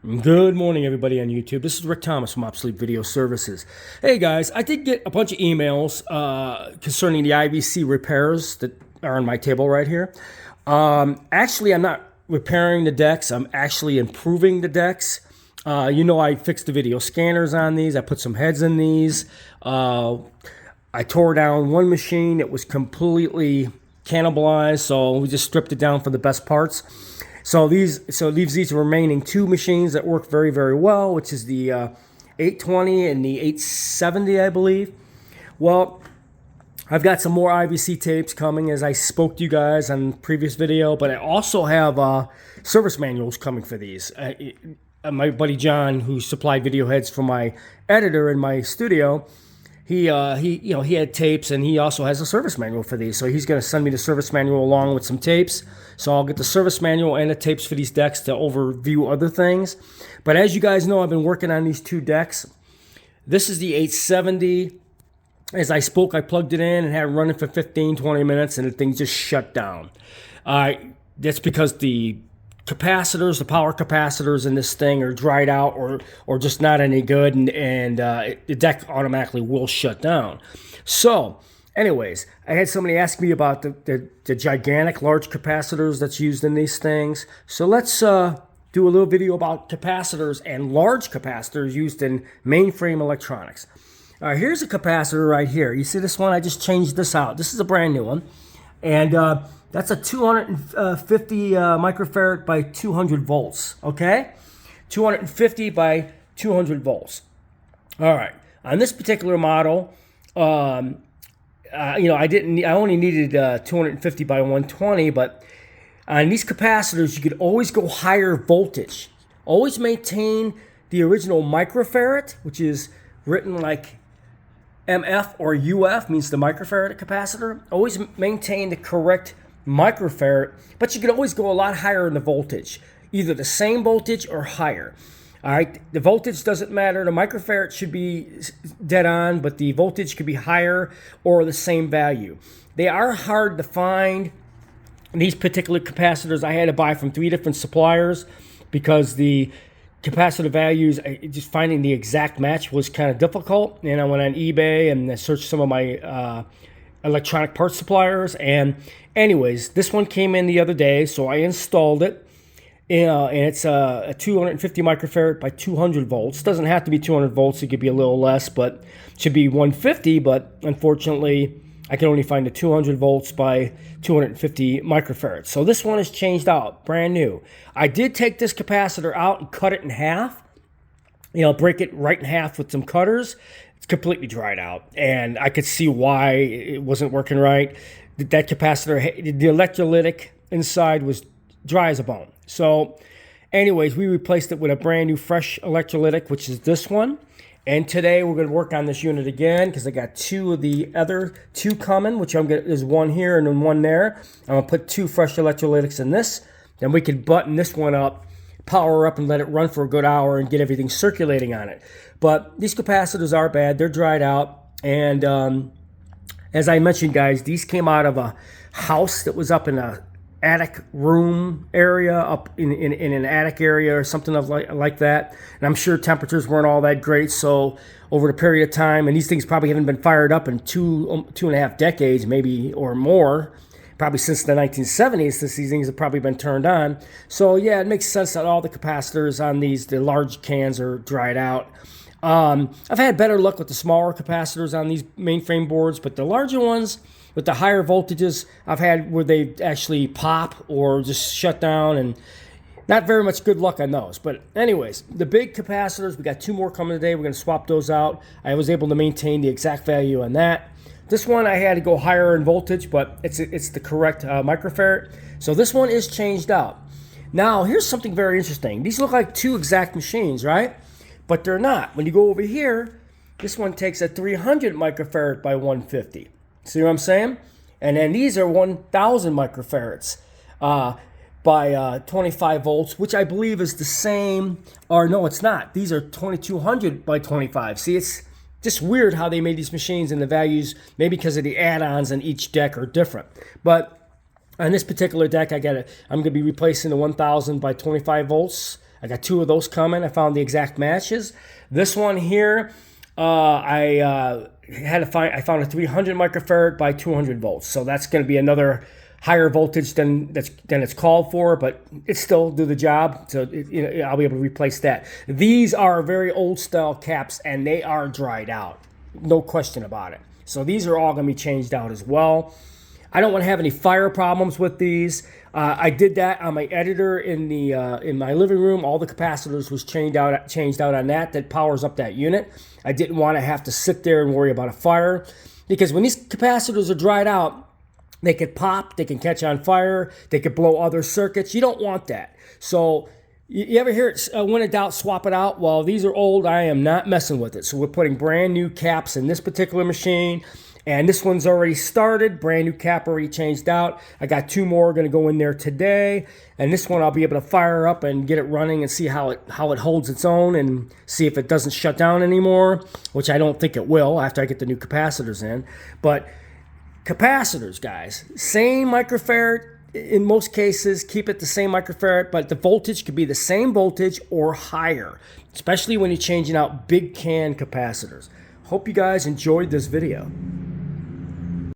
Good morning, everybody on YouTube. This is Rick Thomas from Obsolete Video Services. Hey, guys, I did get a bunch of emails concerning the IVC repairs that are on my table right here. Actually, I'm not repairing the decks. I'm actually improving the decks. I fixed the video scanners on these. I put some heads in these. I tore down one machine that was completely cannibalized, so we just stripped it down for the best parts. So leaves these remaining two machines that work very, very well, which is the 820 and the 870, I believe. Well, I've got some more IVC tapes coming, as I spoke to you guys on the previous video, but I also have service manuals coming for these. My buddy John, who supplied video heads for my editor in my studio, he had tapes, and he also has a service manual for these. So he's going to send me the service manual along with some tapes. So I'll get the service manual and the tapes for these decks to overview other things. But as you guys know, I've been working on these two decks. This is the 870. As I spoke, I plugged it in and had it running for 15, 20 minutes, and the thing just shut down. That's because the capacitors, the power capacitors in this thing are dried out or just not any good, and the deck automatically will shut down. So anyways, I had somebody ask me about the gigantic large capacitors that's used in these things. So let's do a little video about capacitors and large capacitors used in mainframe electronics. Here's a capacitor right here. You see this one? I just changed this out. This is a brand new one, and that's a 250 microfarad by 200 volts, okay? 250 by 200 volts. All right. On this particular model, I only needed 250 by 120, but on these capacitors, you could always go higher voltage. Always maintain the original microfarad, which is written like MF or UF, means the microfarad capacitor. Always maintain the correct microfarad, but you can always go a lot higher in the voltage, either the same voltage or higher. All right, the voltage doesn't matter. The microfarad should be dead on, but the voltage could be higher or the same value. They are hard to find. These particular capacitors I had to buy from 3 different suppliers because the capacitor values, just finding the exact match was kind of difficult. And I went on eBay and I searched some of my electronic parts suppliers, and anyways, this one came in the other day, so I installed it, and it's a 250 microfarad by 200 volts. Doesn't have to be 200 volts, it could be a little less, but it should be 150, but unfortunately I can only find the 200 volts by 250 microfarads. So this one is changed out, brand new. I did take this capacitor out and cut it in half, break it right in half with some cutters. It's completely dried out, and I could see why it wasn't working right. That capacitor, the electrolytic inside was dry as a bone. So anyways, we replaced it with a brand new fresh electrolytic, which is this one. And today we're going to work on this unit again because I got two of the other two coming, which there's one here and then one there. I'm going to put 2 fresh electrolytics in this. Then we can button this one up, power up, and let it run for a good hour and get everything circulating on it. But these capacitors are bad. They're dried out. And as I mentioned, guys, these came out of a house that was up in a attic room area, up in an attic area or something like that. And I'm sure temperatures weren't all that great. So over the period of time, and these things probably haven't been fired up in two and a half decades, maybe, or more. Probably since the 1970s, since these things have probably been turned on. So yeah, it makes sense that all the capacitors on the large cans are dried out. I've had better luck with the smaller capacitors on these mainframe boards, but the larger ones with the higher voltages, I've had where they actually pop or just shut down, and not very much good luck on those. But anyways, the big capacitors, we got 2 more coming today. We're going to swap those out. I was able to maintain the exact value on that. This one I had to go higher in voltage, but it's the correct microfarad. So this one is changed out. Now, here's something very interesting. These look like 2 exact machines, right? But they're not. When you go over here, this one takes a 300 microfarad by 150. See what I'm saying? And then these are 1,000 microfarads by 25 volts, which I believe is the same. Or no, it's not. These are 2,200 by 25. See, it's just weird how they made these machines, and the values, maybe because of the add-ons on each deck, are different. But on this particular deck, I'm going to be replacing the 1,000 by 25 volts I got 2 of those coming. I found the exact matches. This one here, I found a 300 microfarad by 200 volts. So that's going to be another higher voltage than it's called for, but it still do the job. So I'll be able to replace that. These are very old style caps, and they are dried out, no question about it. So these are all going to be changed out as well. I don't want to have any fire problems with these. I did that on my editor in my living room. All the capacitors was changed out on that powers up that unit. I didn't want to have to sit there and worry about a fire, because when these capacitors are dried out, they could pop, they can catch on fire, they could blow other circuits. You don't want that. So you ever hear it, when in doubt, swap it out? Well, these are old. I am not messing with it. So we're putting brand new caps in this particular machine. And this one's already started, brand new cap already changed out. I got 2 more going to go in there today. And this one I'll be able to fire up and get it running and see how it holds its own, and see if it doesn't shut down anymore, which I don't think it will after I get the new capacitors in. But capacitors, guys, same microfarad in most cases. Keep it the same microfarad, but the voltage could be the same voltage or higher, especially when you're changing out big can capacitors. Hope you guys enjoyed this video.